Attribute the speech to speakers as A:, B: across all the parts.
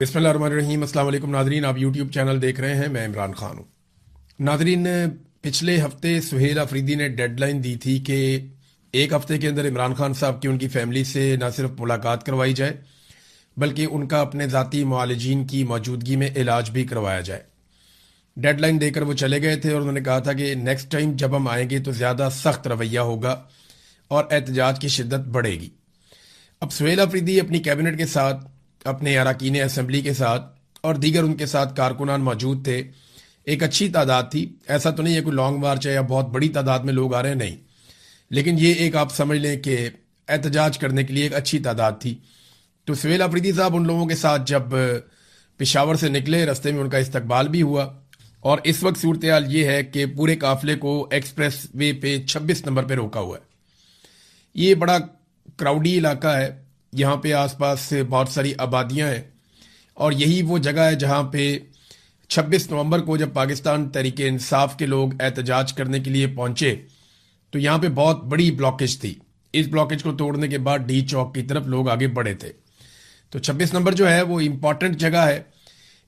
A: बिस्मिल्लाहिर्रहमानिर्रहीम। अस्सलाम वालेकुम नाजरीन, आप यूट्यूब चैनल देख रहे हैं। मैं इमरान खान हूँ। नाजरीन, पिछले हफ्ते सुहेल अफरीदी ने डेडलाइन दी थी कि एक हफ्ते के अंदर इमरान खान साहब की उनकी फैमिली से न सिर्फ मुलाकात करवाई जाए बल्कि उनका अपने ज़ाती मुआलिजीन की मौजूदगी में इलाज भी करवाया जाए। डेडलाइन देकर वो चले गए थे और उन्होंने कहा था कि नेक्स्ट टाइम जब हम आएंगे तो ज़्यादा सख्त रवैया होगा और एहतजाज की शिद्दत बढ़ेगी। अब सुहेल अफरीदी अपनी कैबिनेट के साथ, अपने अरकान असम्बली के साथ और दीगर उनके साथ कारकुनान मौजूद थे। एक अच्छी तादाद थी, ऐसा तो नहीं है कोई लॉन्ग मार्च है या बहुत बड़ी तादाद में लोग आ रहे हैं, नहीं, लेकिन ये एक आप समझ लें कि एहतजाज करने के लिए एक अच्छी तादाद थी। तो सुहेल अफरीदी साहब उन लोगों के साथ जब पेशावर से निकले, रास्ते में उनका इस्तकबाल भी हुआ और इस वक्त सूरत हाल ये है कि पूरे काफिले को एक्सप्रेस वे पे 26 नंबर पे रोका हुआ है। ये बड़ा क्राउडी इलाका है, यहाँ पे आसपास से बहुत सारी आबादियाँ हैं और यही वो जगह है जहाँ पे 26 नवंबर को जब पाकिस्तान तहरीके इंसाफ के लोग एहतजाज करने के लिए पहुंचे तो यहाँ पे बहुत बड़ी ब्लॉकेज थी। इस ब्लॉकेज को तोड़ने के बाद डी चौक की तरफ लोग आगे बढ़े थे। तो 26 नंबर जो है वो इम्पॉर्टेंट जगह है।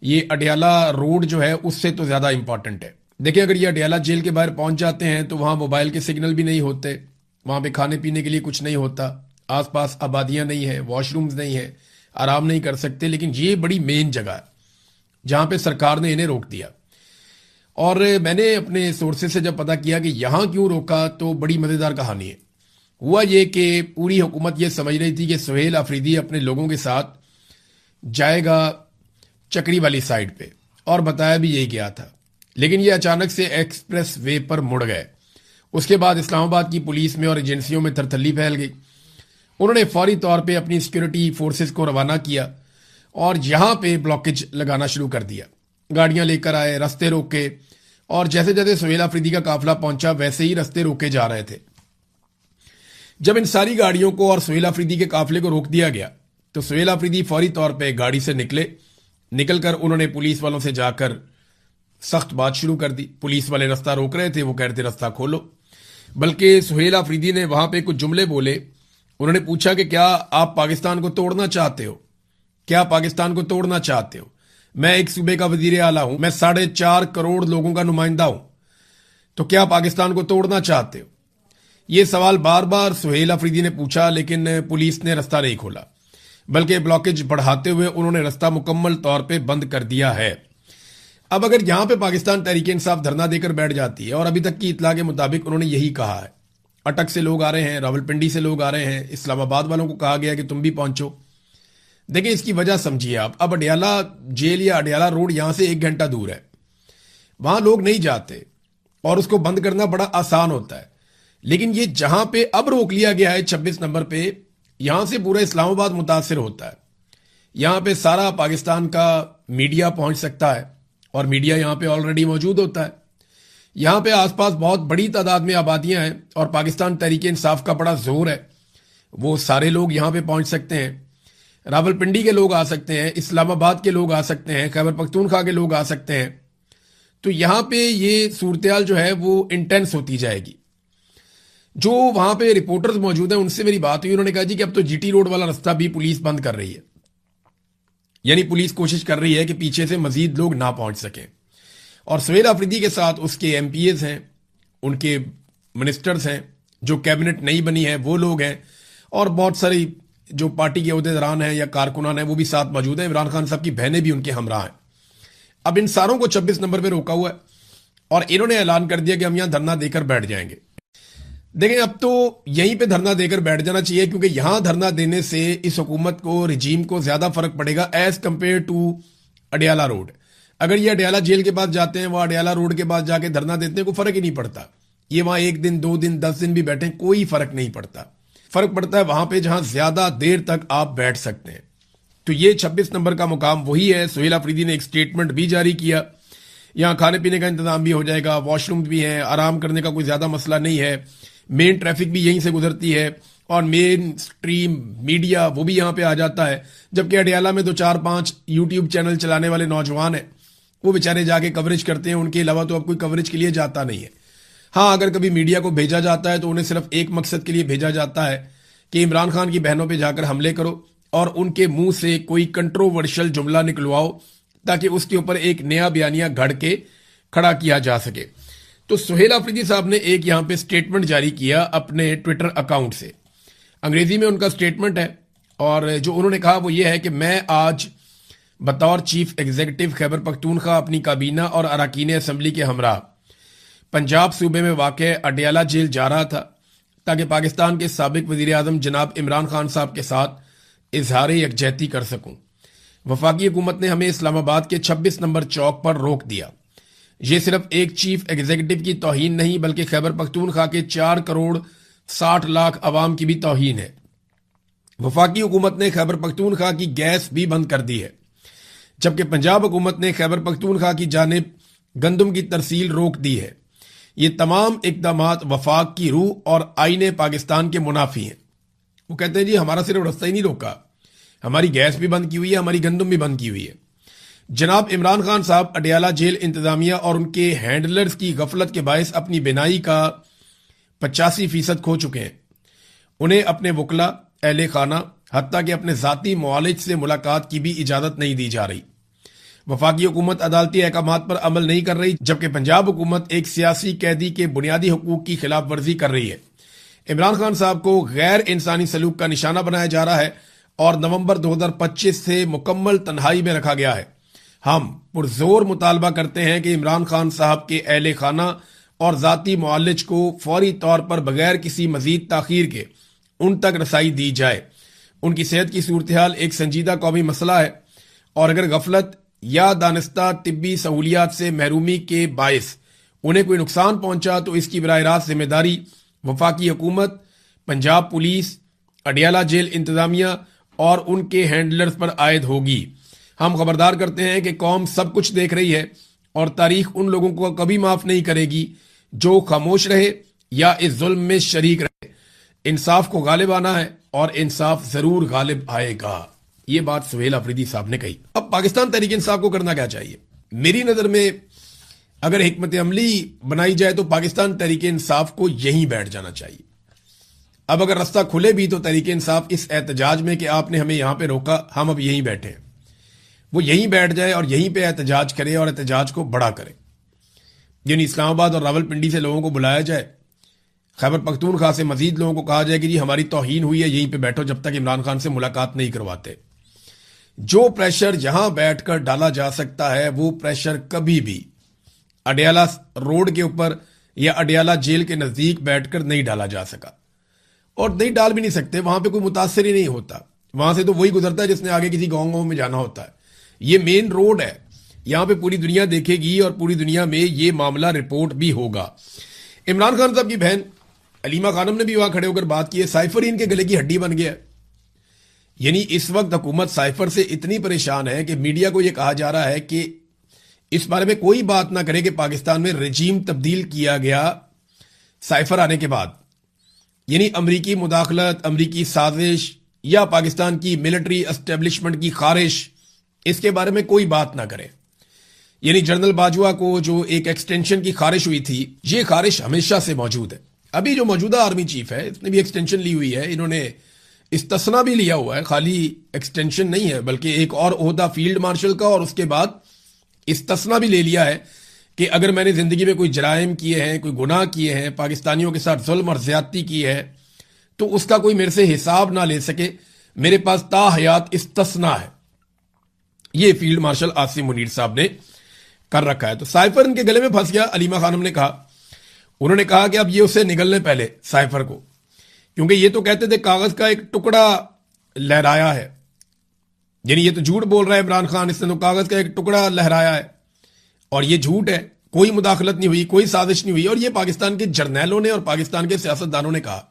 A: ये अडियाला रोड जो है उससे तो ज़्यादा इम्पॉर्टेंट है। देखिए, अगर ये अडियाला जेल के बाहर पहुंच जाते हैं तो वहाँ मोबाइल के सिग्नल भी नहीं होते, वहाँ पे खाने पीने के लिए कुछ नहीं होता, आसपास आबादियां नहीं है, वॉशरूम्स नहीं है, आराम नहीं कर सकते। लेकिन ये बड़ी मेन जगह है जहां पे सरकार ने इन्हें रोक दिया। और मैंने अपने सोर्सेज से जब पता किया कि यहां क्यों रोका तो बड़ी मजेदार कहानी है। हुआ ये कि पूरी हुकूमत ये समझ रही थी कि सुहेल अफरीदी अपने लोगों के साथ जाएगा चक्री वाली साइड पे, और बताया भी यही गया था। लेकिन ये अचानक से एक्सप्रेस वे पर मुड़ गए। उसके बाद इस्लामाबाद की पुलिस में और एजेंसियों में थरथल्ली फैल गई। उन्होंने फौरी तौर पे अपनी सिक्योरिटी फोर्सेस को रवाना किया और यहां पे ब्लॉकेज लगाना शुरू कर दिया। गाड़ियां लेकर आए, रास्ते रोके, और जैसे जैसे सुहेल अफरीदी का काफिला पहुंचा वैसे ही रास्ते रोके जा रहे थे। जब इन सारी गाड़ियों को और सुहेल अफरीदी के काफिले को रोक दिया गया तो सुहेल अफरीदी फौरी तौर पे गाड़ी से निकलकर उन्होंने पुलिस वालों से जाकर सख्त बात शुरू कर दी। पुलिस वाले रास्ता रोक रहे थे, वो कह रहे थे रास्ता खोलो। बल्कि सुहेल अफरीदी ने वहां पे कुछ जुमले बोले। उन्होंने पूछा कि क्या आप पाकिस्तान को तोड़ना चाहते हो? क्या पाकिस्तान को तोड़ना चाहते हो? मैं एक सूबे का वजीर आला हूं, मैं 4.5 करोड़ लोगों का नुमाइंदा हूं, तो क्या पाकिस्तान को तोड़ना चाहते हो? ये सवाल बार बार सुहेल अफरीदी ने पूछा, लेकिन पुलिस ने रास्ता नहीं खोला, बल्कि ब्लॉकेज बढ़ाते हुए उन्होंने रास्ता मुकम्मल तौर पर बंद कर दिया है। अब अगर यहां पर पाकिस्तान तहरीक इंसाफ धरना देकर बैठ जाती है, और अभी तक की इतला के मुताबिक उन्होंने यही कहा है, अटक से लोग आ रहे हैं, रावलपिंडी से लोग आ रहे हैं, इस्लामाबाद वालों को कहा गया कि तुम भी पहुंचो। देखिए, इसकी वजह समझिए आप। अब अडियाला जेल या अडियाला रोड यहां से 1 घंटा दूर है, वहां लोग नहीं जाते और उसको बंद करना बड़ा आसान होता है। लेकिन ये जहां पे अब रोक लिया गया है 26 नंबर पे, यहां से पूरा इस्लामाबाद मुतासिर होता है। यहां पे सारा पाकिस्तान का मीडिया पहुंच सकता है और मीडिया यहां पे ऑलरेडी मौजूद होता है। यहां पे आसपास बहुत बड़ी तादाद में आबादियां हैं और पाकिस्तान तहरीक इंसाफ का बड़ा जोर है। वो सारे लोग यहां पे पहुंच सकते हैं। रावलपिंडी के लोग आ सकते हैं, इस्लामाबाद के लोग आ सकते हैं, खैबर पख्तूनख्वा के लोग आ सकते हैं। तो यहां पे ये सूरत जो है वो इंटेंस होती जाएगी। जो वहां पे रिपोर्टर्स मौजूद हैं उनसे मेरी बात हुई, उन्होंने कहा जी कि अब तो जीटी रोड वाला रास्ता भी पुलिस बंद कर रही है। यानी पुलिस कोशिश कर रही है कि पीछे से मजीद लोग ना पहुंच सकें। और सुहेल अफरीदी के साथ उसके एमपीएस हैं, उनके मिनिस्टर्स हैं, जो कैबिनेट नहीं बनी है वो लोग हैं, और बहुत सारी जो पार्टी के अहदेदारान हैं या कारकुनान हैं वो भी साथ मौजूद हैं। इमरान खान साहब की बहनें भी उनके हमरा हैं। अब इन सारों को 26 नंबर पर रोका हुआ है और इन्होंने ऐलान कर दिया कि हम यहां धरना देकर बैठ जाएंगे। देखें, अब तो यहीं पे धरना देकर बैठ जाना चाहिए, क्योंकि यहां धरना देने से इस हुकूमत को, रिजीम को ज्यादा फर्क पड़ेगा as compare to Adiala road. अगर ये अडियाला जेल के पास जाते हैं, वहां अडियाला रोड के पास जाके धरना देते हैं, कोई फर्क ही नहीं पड़ता। ये वहां 1 दिन, 2 दिन, 10 दिन भी बैठे, कोई फर्क नहीं पड़ता। फर्क पड़ता है वहां पे जहां ज्यादा देर तक आप बैठ सकते हैं। तो ये 26 नंबर का मुकाम वही है। सुहेल अफरीदी ने एक स्टेटमेंट भी जारी किया। यहां खाने पीने का इंतजाम भी हो जाएगा, वॉशरूम भी है, आराम करने का कोई ज्यादा मसला नहीं है, मेन ट्रैफिक भी यहीं से गुजरती है और मेन स्ट्रीम मीडिया वो भी यहां पे आ जाता है। जबकि अडियाला में 2-4-5 यूट्यूब चैनल चलाने वाले नौजवान हैं, वो बेचारे जाके कवरेज करते हैं, उनके अलावा तो अब कोई कवरेज के लिए जाता नहीं है। हाँ, अगर कभी मीडिया को भेजा जाता है तो उन्हें सिर्फ एक मकसद के लिए भेजा जाता है कि इमरान खान की बहनों पे जाकर हमले करो और उनके मुंह से कोई कंट्रोवर्शियल जुमला निकलवाओ ताकि उसके ऊपर एक नया बयानिया घड़ के खड़ा किया जा सके। तो सुहेल अफरीदी साहब ने एक यहां पे स्टेटमेंट जारी किया अपने ट्विटर अकाउंट से। अंग्रेजी में उनका स्टेटमेंट है और जो उन्होंने कहा वो ये है कि मैं आज बतौर चीफ एग्जीक्यूटिव खैबर पख्तूनख्वा अपनी काबीना और अरकान असम्बली के हमरा पंजाब सूबे में वाक़ अडयाला जेल जा रहा था ताकि पाकिस्तान के साबिक वज़ीर आज़म जनाब इमरान खान साहब के साथ इजहार यकजहती कर सकूं। वफाकी हुकूमत ने हमें इस्लामाबाद के 26 नंबर चौक पर रोक दिया। ये सिर्फ एक चीफ एग्जीक्यूटिव की तौहीन नहीं बल्कि खैबर पख्तूनख्वा के 4 करोड़ 60 लाख अवाम की भी तौहीन है। वफाकी हुकूमत ने खैबर पख्तूनख्वा की गैस भी बंद कर दी है, जबकि पंजाब हुकूमत ने खैबर पख्तूनख्वा की जानिब गंदम की तरसील रोक दी है। ये तमाम इकदामात वफाक की रूह और आईने पाकिस्तान के मुनाफी हैं। वो कहते हैं जी हमारा सिर्फ रास्ता ही नहीं रोका, हमारी गैस भी बंद की हुई है, हमारी गंदम भी बंद की हुई है। जनाब इमरान खान साहब अडयाला जेल इंतजामिया और उनके हैंडलर्स की गफलत के बायस अपनी बिनाई का 85% खो चुके हैं। उन्हें अपने वकला, अहले खाना, हत्ता कि अपने जाती मुआलिज से मुलाकात की भी इजाजत नहीं दी जा रही। वफाकी हुकूमत अदालती अहकामात पर अमल नहीं कर रही, जबकि पंजाब हुकूमत एक सियासी कैदी के बुनियादी हकूक की खिलाफ वर्जी कर रही है। इमरान खान साहब को गैर इंसानी सलूक का निशाना बनाया जा रहा है और नवंबर 2025 से मुकम्मल तन्हाई में रखा गया है। हम पुरजोर मुतालबा करते हैं कि इमरान खान साहब के अहले खाना और जाती मुआलिज को फौरी तौर पर बगैर किसी मजीद ताखीर के उन तक रसाई दी जाए। उनकी सेहत की सूरत हाल एक संजीदा कौमी मसला है और अगर गफलत या दानिस्ता तिब्बी सहूलियात से महरूमी के बायस उन्हें कोई नुकसान पहुंचा तो इसकी बराह रास्त जिम्मेदारी वफाकी हुकूमत, पंजाब पुलिस, अडयाला जेल इंतजामिया और उनके हैंडलर्स पर आयद होगी। हम खबरदार करते हैं कि कौम सब कुछ देख रही है और तारीख उन लोगों को कभी माफ नहीं करेगी जो खामोश रहे या इस जुल्म में शरीक रहे। इंसाफ को गालिब आना है और इंसाफ जरूर गालिब आएगा। ये बात सुहेल अफरीदी साहब ने कही। अब पाकिस्तान तहरीक इंसाफ को करना क्या चाहिए? मेरी नजर में अगर हिकमत अमली बनाई जाए तो पाकिस्तान तहरीक इंसाफ को यहीं बैठ जाना चाहिए। अब अगर रास्ता खुले भी तो तहरीक इंसाफ इस एहतजाज में कि आपने हमें यहां पे रोका, हम अब यहीं बैठे हैं, वो यहीं बैठ जाए और यहीं पे एहतजाज करे और एहतजाज को बड़ा करे। यानी इस्लामाबाद और रावलपिंडी से लोगों को बुलाया जाए, खैबर पख्तूनख्वा से मजीद लोगों को कहा जाए कि जी हमारी तौहीन हुई है, यहीं पे बैठो जब तक इमरान खान से मुलाकात नहीं करवाते। जो प्रेशर जहां बैठकर डाला जा सकता है वो प्रेशर कभी भी अडयाला रोड के ऊपर या अडयाला जेल के नजदीक बैठकर नहीं डाला जा सका और नहीं डाल भी नहीं सकते। वहां पे कोई मुतासर ही नहीं होता, वहां से तो वही गुजरता है जिसने आगे किसी गांव में जाना होता है। ये मेन रोड है, यहां पे पूरी दुनिया देखेगी और पूरी दुनिया में ये मामला रिपोर्ट भी होगा। इमरान खान साहब की बहन अलीमा खानम ने भी वहां खड़े होकर बात की है। साइफर इनके गले की हड्डी बन गया है। यानी इस वक्त हुकूमत साइफर से इतनी परेशान है कि मीडिया को यह कहा जा रहा है कि इस बारे में कोई बात ना करे कि पाकिस्तान में रजीम तब्दील किया गया साइफर आने के बाद। यानी अमरीकी मुदाखलत, अमरीकी साजिश या पाकिस्तान की मिलिट्री एस्टेब्लिशमेंट की खारिश, इसके बारे में कोई बात ना करे। यानी जनरल बाजवा को जो एक एक्सटेंशन की खारिश हुई थी, ये खारिश हमेशा से मौजूद है। अभी जो मौजूदा आर्मी चीफ है इसने भी एक्सटेंशन ली हुई है, इन्होंने इस्तिस्ना भी लिया हुआ है, खाली एक्सटेंशन नहीं है बल्कि एक और ओहदा फील्ड मार्शल का, और उसके बाद इस्तिस्ना भी ले लिया है कि अगर मैंने जिंदगी में कोई जराइम किए हैं, कोई गुनाह किए हैं, पाकिस्तानियों के साथ जुल्म और ज्यादती की है, तो उसका कोई मेरे से हिसाब ना ले सके, मेरे पास ताहयात इस्तिस्ना है। ये फील्ड मार्शल आसिम मुनीर साहब ने कर रखा है। तो साइफर इनके गले में फंस गया, अलीमा खानम ने कहा। उन्होंने कहा कि अब ये उसे निगलने पहले साइफर को, क्योंकि ये तो कहते थे कागज का एक टुकड़ा लहराया है। यानी ये तो झूठ बोल रहा है इमरान खान, इसने तो कागज का एक टुकड़ा लहराया है और ये झूठ है, कोई मुदाखलत नहीं हुई, कोई साजिश नहीं हुई। और ये पाकिस्तान के जर्नैलों ने और पाकिस्तान के सियासतदानों ने कहा।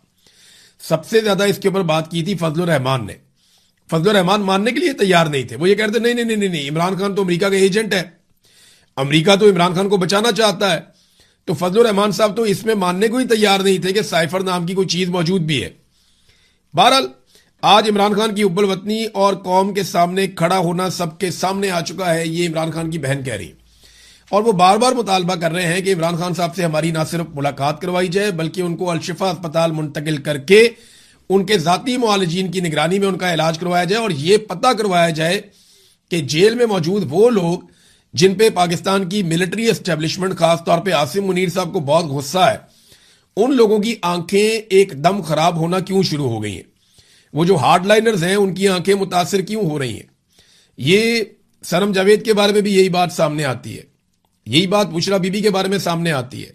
A: सबसे ज्यादा इसके ऊपर बात की थी फजलुर रहमान ने। फजलुर रहमान मानने के लिए तैयार नहीं थे। वो ये कहते नहीं नहीं नहीं नहीं, इमरान खान तो अमेरिका का एजेंट है, अमेरिका तो इमरान खान को बचाना चाहता है। तो फजलुर रहमान साहब तो इसमें मानने को ही तैयार नहीं थे कि साइफर नाम की कोई चीज मौजूद भी है। बहरहाल आज इमरान खान की उब्बल वतनी और कौम के सामने खड़ा होना सबके सामने आ चुका है, ये इमरान खान की बहन कह रही है। और वो बार बार मुतालबा कर रहे हैं कि इमरान खान साहब से हमारी ना सिर्फ मुलाकात करवाई जाए बल्कि उनको अलशिफा अस्पताल मुंतकिल करके उनके जाती मुआलिजीन की निगरानी में उनका इलाज करवाया जाए और यह पता करवाया जाए कि जेल में मौजूद वो लोग जिन पे पाकिस्तान की मिलिट्री एस्टेब्लिशमेंट, खासतौर पे आसिम मुनीर साहब को बहुत गुस्सा है, उन लोगों की आंखें एकदम खराब होना क्यों शुरू हो गई हैं। वो जो हार्डलाइनर्स हैं उनकी आंखें मुतासिर क्यों हो रही हैं। ये सनम जावेद के बारे में भी यही बात सामने आती है, यही बात बुशरा बीबी के बारे में सामने आती है।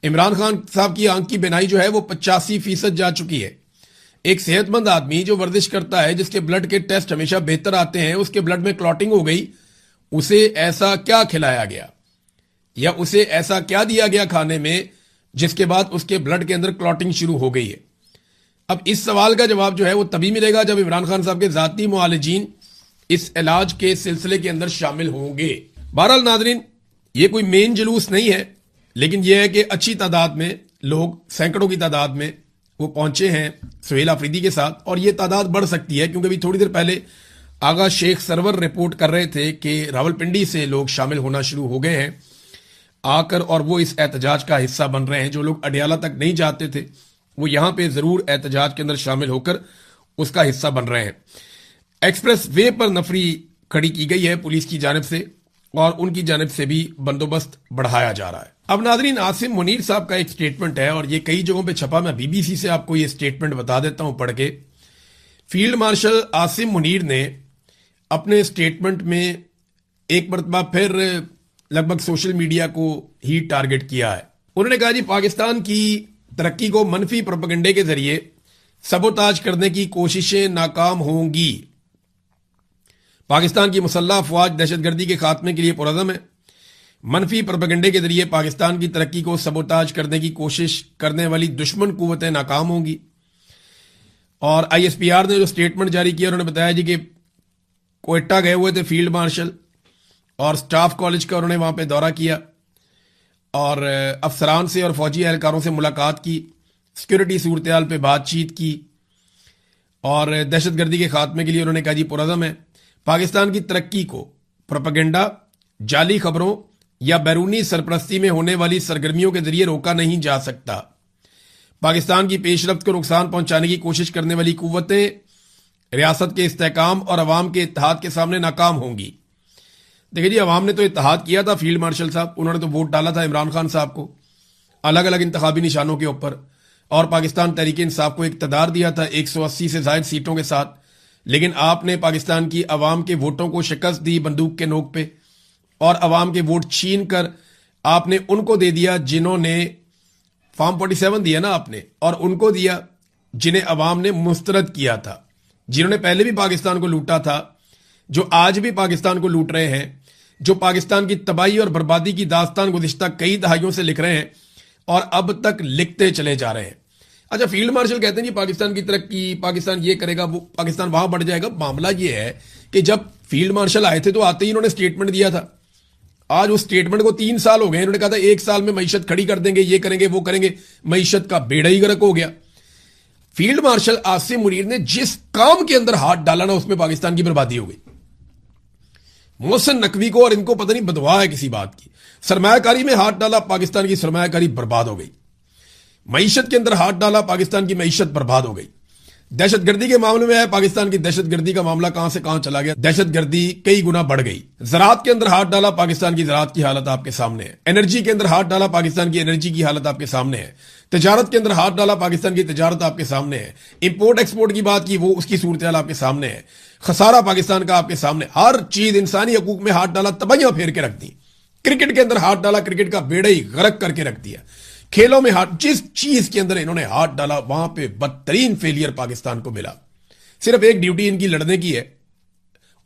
A: इमरान खान साहब की आंख की बिनाई जो है वो 85% जा चुकी है। एक सेहतमंद आदमी जो वर्जिश करता है, जिसके ब्लड के टेस्ट हमेशा बेहतर आते हैं, उसके ब्लड में क्लॉटिंग हो गई, उसे ऐसा क्या खिलाया गया या उसे ऐसा क्या दिया गया खाने में जिसके बाद उसके ब्लड के अंदर क्लॉटिंग शुरू हो गई है। अब इस सवाल का जवाब जो है वो तभी मिलेगा जब इमरान खान साहब के जाती मुआलिजीन इस इलाज के सिलसिले के अंदर शामिल होंगे। बहरहाल नादरीन, ये कोई मेन जुलूस नहीं है, लेकिन यह है कि अच्छी तादाद में लोग, सैकड़ों की तादाद में वो पहुंचे हैं सुहेल अफरीदी के साथ, और ये तादाद बढ़ सकती है क्योंकि अभी थोड़ी देर पहले आगा शेख सरवर रिपोर्ट कर रहे थे कि रावलपिंडी से लोग शामिल होना शुरू हो गए हैं आकर, और वो इस एहतजाज का हिस्सा बन रहे हैं। जो लोग अडियाला तक नहीं जाते थे वो यहां पे जरूर एहतजाज के अंदर शामिल होकर उसका हिस्सा बन रहे हैं। एक्सप्रेस वे पर नफरी खड़ी की गई है पुलिस की जानिब से और उनकी जानिब से भी बंदोबस्त बढ़ाया जा रहा है। अब नादरीन, आसिम मुनीर साहब का एक स्टेटमेंट है और ये कई जगहों पे छपा, मैं बीबीसी से आपको ये स्टेटमेंट बता देता हूं पढ़ के। फील्ड मार्शल आसिम मुनीर ने अपने स्टेटमेंट में एक मरतबा फिर लगभग सोशल मीडिया को ही टारगेट किया है। उन्होंने कहा जी, पाकिस्तान की तरक्की को मनफी प्रोपेगेंडे के जरिए सबोताज करने की कोशिशें नाकाम होंगी। पाकिस्तान की मुसल्लह अफवाज दहशतगर्दी के खात्मे के लिए पुरअज़म है। मनफी प्रोपेगेंडे के जरिए पाकिस्तान की तरक्की को सबोताज करने की कोशिश करने वाली दुश्मन कुव्वतें नाकाम होंगी। और ISPR ने जो स्टेटमेंट जारी किया, उन्होंने बताया जी कि कोयटा गए हुए थे फील्ड मार्शल और स्टाफ कॉलेज का उन्होंने वहां पे दौरा किया और अफसरान से और फौजी एहलकारों से मुलाकात की, सिक्योरिटी सूरत हाल पे बातचीत की और दहशतगर्दी के खात्मे के लिए उन्होंने कहा जी पुरअज़म है। पाकिस्तान की तरक्की को प्रोपेगेंडा, जाली खबरों या बैरूनी सरपरस्ती में होने वाली सरगर्मियों के जरिए रोका नहीं जा सकता। पाकिस्तान की पेशरफ्त को नुकसान पहुंचाने की कोशिश करने वाली कुव्वतें रियासत के इस्तेहकाम और अवाम के इत्तेहाद के सामने नाकाम होंगी। देखिए जी, अवाम ने तो इत्तेहाद किया था फील्ड मार्शल साहब, उन्होंने तो वोट डाला था इमरान खान साहब को अलग अलग इंतखाबी निशानों के ऊपर, और पाकिस्तान तहरीक इंसाफ को इक़्तिदार दिया था 180 से ज़ायद सीटों के साथ। लेकिन आपने पाकिस्तान की अवाम के वोटों को शिकस्त दी बंदूक के नोक पे, और अवाम के वोट छीन कर आपने उनको दे दिया जिन्होंने फॉर्म 47 दिया ना आपने, और उनको दिया जिन्हें अवाम ने मुस्तरद किया था, जिन्होंने पहले भी पाकिस्तान को लूटा था, जो आज भी पाकिस्तान को लूट रहे हैं, जो पाकिस्तान की तबाही और बर्बादी की दास्तान गुज़िश्ता कई दहाइयों से लिख रहे हैं और अब तक लिखते चले जा रहे हैं। अच्छा, फील्ड मार्शल कहते हैं जी पाकिस्तान की तरक्की, पाकिस्तान ये करेगा, वो पाकिस्तान वहां बढ़ जाएगा। मामला ये है कि जब फील्ड मार्शल आए थे तो आते ही इन्होंने स्टेटमेंट दिया था। आज उस स्टेटमेंट को 3 साल हो गए, इन्होंने कहा था 1 साल में मईशत खड़ी कर देंगे, ये करेंगे वो करेंगे, मईशत का बेड़ा ही गर्क हो गया। फील्ड मार्शल आसिम मुनीर ने जिस काम के अंदर हाथ डाला ना, उसमें पाकिस्तान की बर्बादी हो गई। मोहसिन नकवी को और इनको पता नहीं बदवा है किसी बात की, सरमायाकारी में हाथ डाला, पाकिस्तान की सरमायाकारी बर्बाद हो गई। मईशत के अंदर हाथ डाला, पाकिस्तान की मईशत बर्बाद हो गई। दहशतगर्दी के मामले में है, पाकिस्तान की दहशतगर्दी का मामला कहां से कहां चला गया, दहशतगर्दी कई गुना बढ़ गई। ज़राअत के अंदर हाथ डाला, पाकिस्तान की ज़राअत की हालत आपके सामने है। एनर्जी के अंदर हाथ डाला, पाकिस्तान की एनर्जी की हालत आपके सामने है। तजारत के अंदर हाथ डाला, पाकिस्तान की तजारत आपके सामने है। इंपोर्ट एक्सपोर्ट की बात की, वो उसकी सूरत हाल आपके सामने है। खसारा पाकिस्तान का आपके सामने, हर चीज इंसानी हकूक में हाथ डाला, तबाहियां फेर के रख दी। क्रिकेट के अंदर हाथ डाला, क्रिकेट का बेड़ा ही गर्क करके रख दिया। खेलों में हाथ, जिस चीज के अंदर इन्होंने हाथ डाला वहां पे बदतरीन फेलियर पाकिस्तान को मिला। सिर्फ एक ड्यूटी इनकी लड़ने की है,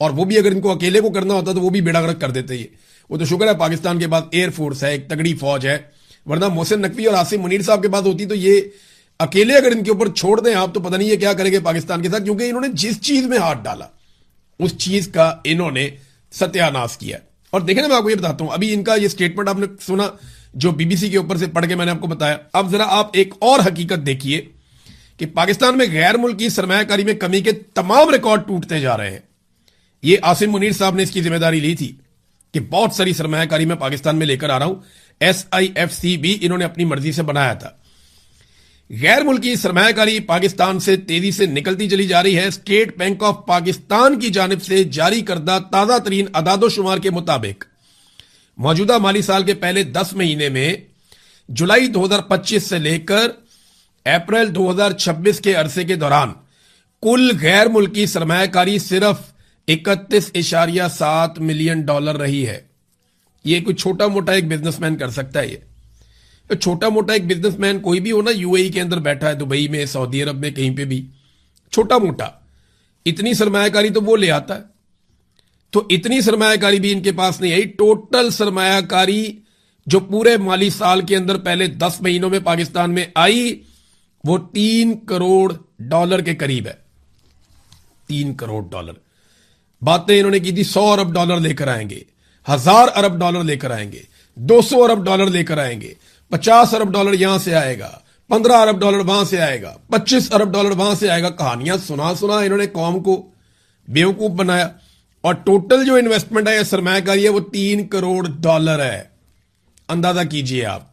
A: और वो भी अगर इनको अकेले को करना होता तो वो भी बेड़ा गर्क कर देते ये। वो तो शुक्र है पाकिस्तान के पास एयरफोर्स है, एक तगड़ी फौज है, वरना मोहसिन नकवी और आसिम मुनीर साहब के पास होती तो ये अकेले अगर इनके ऊपर छोड़ दें आप, तो पता नहीं ये क्या करेंगे पाकिस्तान के साथ, क्योंकि इन्होंने जिस चीज में हाथ डाला उस चीज का इन्होंने सत्यानाश किया। और देखिए ना, मैं आपको ये बताता हूं, अभी इनका ये स्टेटमेंट आपने सुना जो बीबीसी के ऊपर से पढ़ के मैंने आपको बताया। अब जरा आप एक और हकीकत देखिए कि पाकिस्तान में गैर मुल्की सरमायाकारी में कमी के तमाम रिकॉर्ड टूटते जा रहे हैं। ये आसिम मुनीर साहब ने इसकी जिम्मेदारी ली थी कि बहुत सारी सरमायाकारी में पाकिस्तान में लेकर आ रहा हूं। SIFC भी इन्होंने अपनी मर्जी से बनाया था। गैर मुल्की सरमायाकारी पाकिस्तान से तेजी से निकलती चली जा रही है। स्टेट बैंक ऑफ पाकिस्तान की जानिब से जारी करदा ताजा तरीन अदादोशुमार के मुताबिक मौजूदा माली साल के पहले 10 महीने में जुलाई 2025 से लेकर अप्रैल 2026 के अरसे के दौरान कुल गैर मुल्की सरमायाकारी सिर्फ 31.7 मिलियन डॉलर रही है। ये कोई छोटा मोटा एक बिजनेसमैन कर सकता है। ये छोटा मोटा एक बिजनेसमैन कोई भी हो ना, यूएई के अंदर बैठा है, दुबई में, सऊदी अरब में, कहीं पे भी, छोटा मोटा इतनी सरमायाकारी तो वो ले आता है। तो इतनी सरमायाकारी भी इनके पास नहीं आई। टोटल सरमायाकारी जो पूरे माली साल के अंदर पहले 10 महीनों में पाकिस्तान में आई वो 3 करोड़ डॉलर के करीब है। 3 करोड़ डॉलर। बातें इन्होंने की थी 100 अरब डॉलर लेकर आएंगे, 1000 अरब डॉलर लेकर आएंगे, 200 अरब डॉलर लेकर आएंगे, 50 अरब डॉलर यहां से आएगा, 15 अरब डॉलर वहां से आएगा, 25 अरब डॉलर वहां से आएगा। कहानियां सुना सुना इन्होंने कौम को बेवकूफ बनाया। और टोटल जो इन्वेस्टमेंट है या सरमायाकारी है वो 3 करोड़ डॉलर है। अंदाजा कीजिए आप,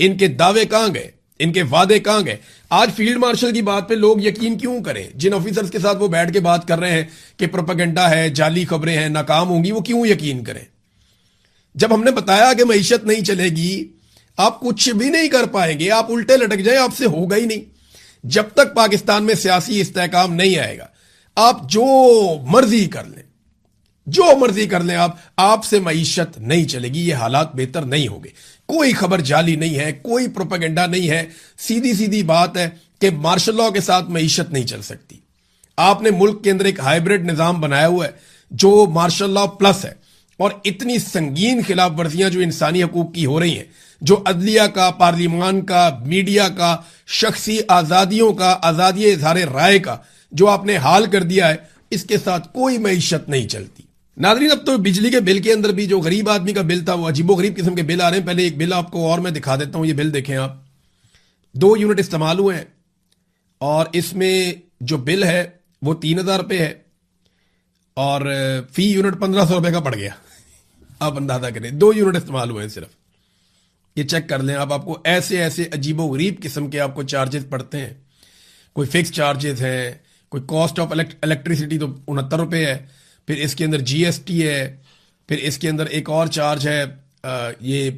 A: इनके दावे कहां गए, इनके वादे कहां गए। आज फील्ड मार्शल की बात पे लोग यकीन क्यों करें? जिन ऑफिसर्स के साथ वो बैठ के बात कर रहे हैं कि प्रोपेगेंडा है, जाली खबरें हैं, नाकाम होंगी, वो क्यों यकीन करें? जब हमने बताया कि मईशत नहीं चलेगी, आप कुछ भी नहीं कर पाएंगे, आप उल्टे लटक जाए, आपसे होगा ही नहीं। जब तक पाकिस्तान में सियासी इस्तेहकाम नहीं आएगा, आप जो मर्जी कर लें, जो मर्जी कर लें, आपसे मईशत नहीं चलेगी। ये हालात बेहतर नहीं होंगे। कोई खबर जाली नहीं है, कोई प्रोपेगेंडा नहीं है। सीधी सीधी बात है कि मार्शल लॉ के साथ मईशत नहीं चल सकती। आपने मुल्क के अंदर एक हाइब्रिड निजाम बनाया हुआ है जो मार्शल लॉ प्लस है। और इतनी संगीन खिलाफ वर्जियां जो इंसानी हकूक की हो रही हैं, जो अदलिया का, पार्लियामान का, मीडिया का, शख्सी आजादियों का, आजादी इजहार राय का जो आपने हाल कर दिया है, इसके साथ कोई मईशत नहीं चलती। नाज़रीन, अब तो बिजली के बिल के अंदर भी जो गरीब आदमी का बिल था वो अजीबो गरीब किस्म के बिल आ रहे हैं। पहले एक बिल आपको और मैं दिखा देता हूं। ये बिल देखें आप, 2 यूनिट इस्तेमाल हुए हैं और इसमें जो बिल है वो 3000 रुपये है और फी यूनिट 1500 रुपये का पड़ गया। आप अंदाजा करें, 2 यूनिट इस्तेमाल हुए हैं सिर्फ। ये चेक कर लें आप, आपको ऐसे ऐसे अजीबो गरीब किस्म के आपको चार्जेस पड़ते हैं। कोई फिक्स चार्जेस हैं, कोई कॉस्ट ऑफ इलेक्ट्रिसिटी तो 69 रुपये है, फिर इसके अंदर जीएसटी है, फिर इसके अंदर एक और चार्ज है, ये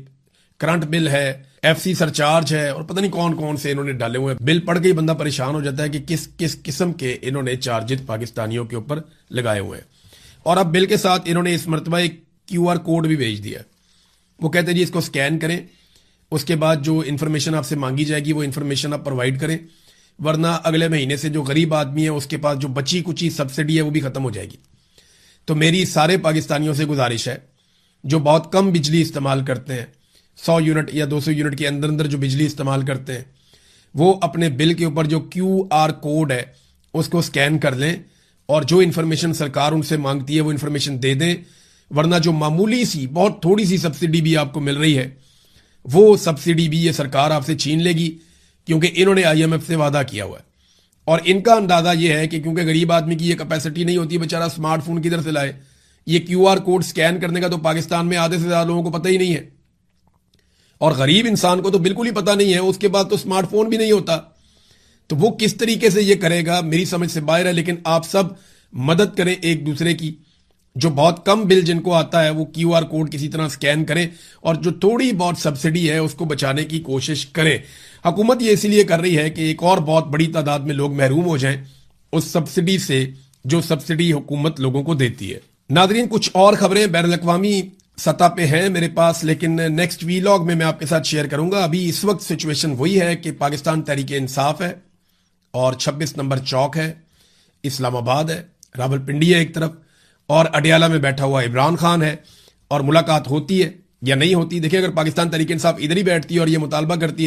A: करंट बिल है, एफसी सरचार्ज है, और पता नहीं कौन कौन से इन्होंने डाले हुए हैं। बिल पढ़ के ही बंदा परेशान हो जाता है कि किस किस किस्म के इन्होंने चार्जेस पाकिस्तानियों के ऊपर लगाए हुए हैं। और अब बिल के साथ इन्होंने इस मरतबा एक QR कोड भी भेज दिया। वो कहते हैं जी इसको स्कैन करें, उसके बाद जो इन्फॉर्मेशन आपसे मांगी जाएगी वो इन्फॉर्मेशन आप प्रोवाइड करें, वरना अगले महीने से जो गरीब आदमी है उसके पास जो बची कुची सब्सिडी है वो भी खत्म हो जाएगी। तो मेरी सारे पाकिस्तानियों से गुजारिश है जो बहुत कम बिजली इस्तेमाल करते हैं, 100 यूनिट या 200 यूनिट के अंदर अंदर जो बिजली इस्तेमाल करते हैं, वो अपने बिल के ऊपर जो QR कोड है उसको स्कैन कर लें और जो इन्फॉर्मेशन सरकार उनसे मांगती है वो इन्फॉर्मेशन दे दें। वरना जो मामूली सी, बहुत थोड़ी सी सब्सिडी भी आपको मिल रही है, वो सब्सिडी भी ये सरकार आपसे छीन लेगी, क्योंकि इन्होंने IMF से वादा किया हुआ है। और इनका अंदाजा ये है कि क्योंकि गरीब आदमी की ये कैपेसिटी नहीं होती, बेचारा स्मार्टफोन किधर से लाए, ये QR कोड स्कैन करने का तो पाकिस्तान में आधे से ज्यादा लोगों को पता ही नहीं है। और गरीब इंसान को तो बिल्कुल ही पता नहीं है, उसके बाद तो स्मार्टफोन भी नहीं होता, तो वो किस तरीके से ये करेगा मेरी समझ से बाहर है। लेकिन आप सब मदद करें एक दूसरे की। जो बहुत कम बिल जिनको आता है वो QR कोड किसी तरह स्कैन करें और जो थोड़ी बहुत सब्सिडी है उसको बचाने की कोशिश करें। हुकूमत ये इसीलिए कर रही है कि एक और बहुत बड़ी तादाद में लोग महरूम हो जाएं उस सब्सिडी से जो सब्सिडी हुकूमत लोगों को देती है। नादरीन, कुछ और खबरें बैनुल-अक़वामी सतह पे हैं मेरे पास, लेकिन नेक्स्ट वीलॉग में मैं आपके साथ शेयर करूंगा। अभी इस वक्त सिचुएशन वही है कि पाकिस्तान तहरीक-ए-इंसाफ है और 26 नंबर चौक है, इस्लामाबाद है, रावलपिंडी है एक तरफ, और अडियाला में बैठा हुआ इमरान खान है। और मुलाकात होती है या नहीं होती, देखिए, अगर पाकिस्तान तहरीक-ए-इंसाफ इधर ही बैठती है और ये मुतालबा करती है